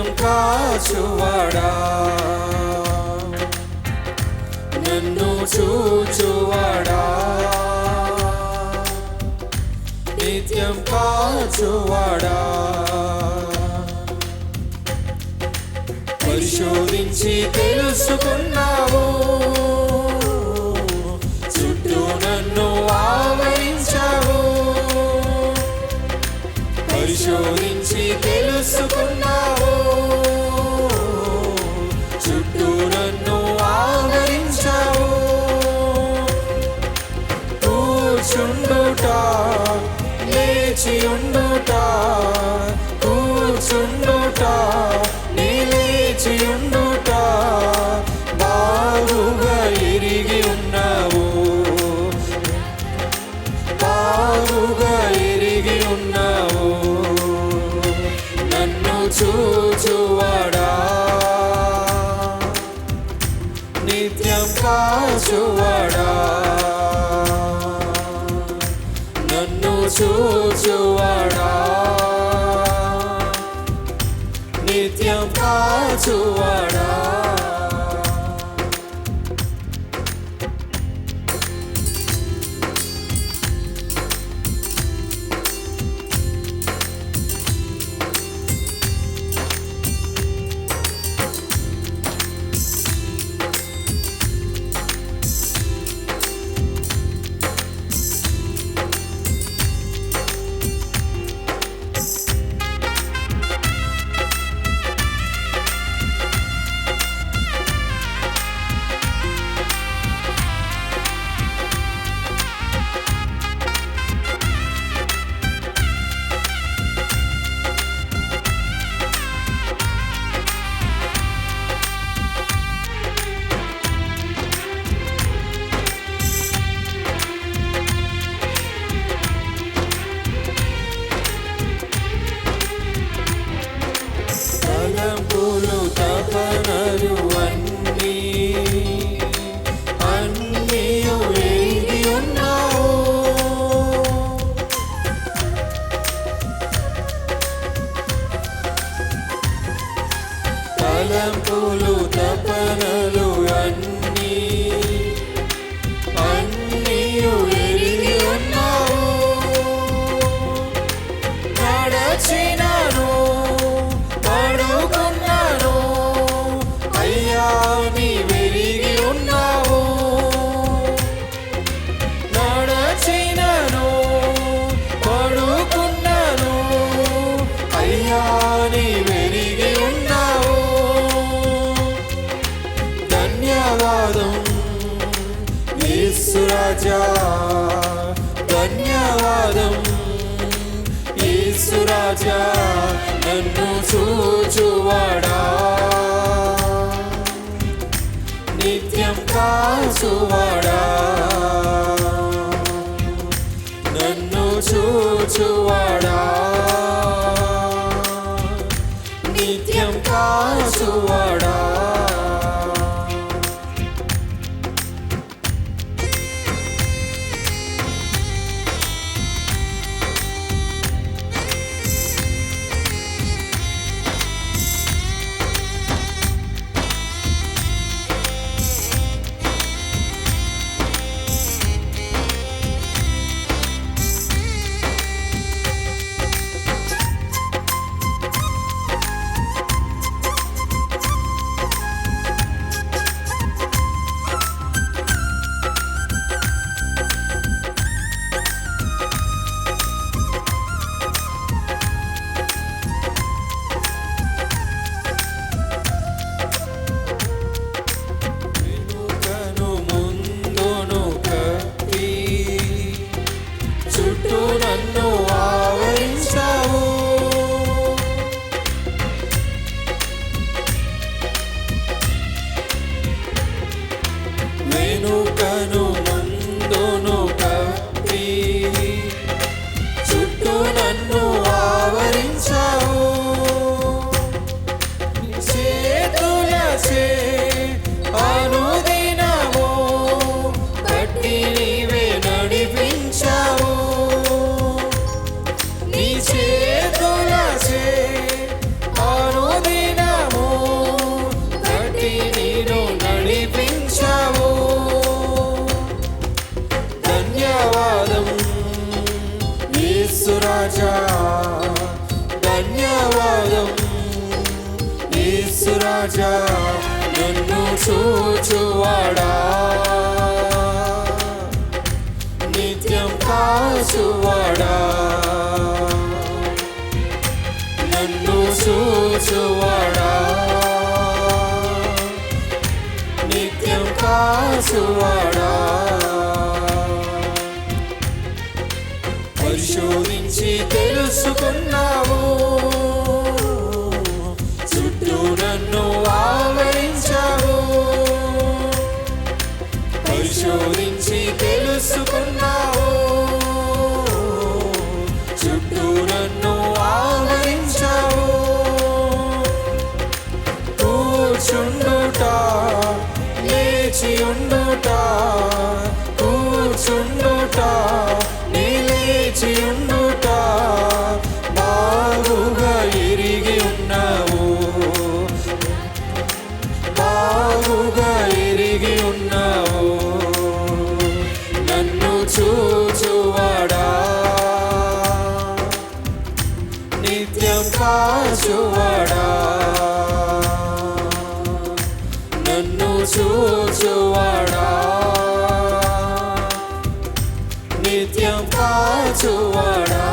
నిత్యం కాచువాడా, నన్ను చూచువాడా, నిత్యం కాచువాడా, పరిశోధించి తెలుసుకున్నావు, చుట్టూ నన్ను ఆవరించావు, పరిశోధించి తెలుసుకున్నావు, చుట్టూ నన్ను ఆవరించావు. కూర్చుండుట, లేచి ఉండుట, కూర్చుండుట, నీ లేచి ఉండుట, బాగుగా ఎరిగి ఉన్నావు, బాగుగా ఎరిగి ఉన్నావు. నన్ను చూచువాడా, నిత్యం కాచువాడా, నన్ను చూచువాడా, నిత్యం కాచువాడా. తలంపులు తపనలు అన్నీ అన్నీయు ఎరిగి ఉన్నావు, తలంపులు తపనలు అన్నీ అన్నీయు ఎరిగి ఉన్నావు. నడచినాను, పడుకున్నాను, అయ్యా నీవెరిగి ఉన్నావు. నడచినాను, పడుకున్నాను, అయ్యా నీవెరిగి ఉన్నావు. ధన్యవాదం యేసు రాజా, ధన్యవాదం యేసు రాజా, నన్ను చూచువాడా, నిత్యం కాచువాడా, నన్ను చూచువాడా, నిత్యం కాచువాడా. రాజా నన్ను చూచువాడా నిత్యం కాచువాడా నన్ను చూచువాడా నిత్యం కాచువాడా పరిశోధించి తెలుసుకున్నావు చుట్టూ నన్ను ఆవరించావు పరిశోధించి తెలుసుకున్నావు చుట్టూ నన్ను ఆవరించావు కూర్చుండుట లేచి ఉండుట కూర్చుండుట నిలిచియుండుట బాగుగా ఎరిగి ఉన్నావు బాగుగా ఎరిగి ఉన్నావు నన్ను చూచువాడా నిత్యం కాచువాడా నన్ను చూచువాడా నిత్యం కాచువాడా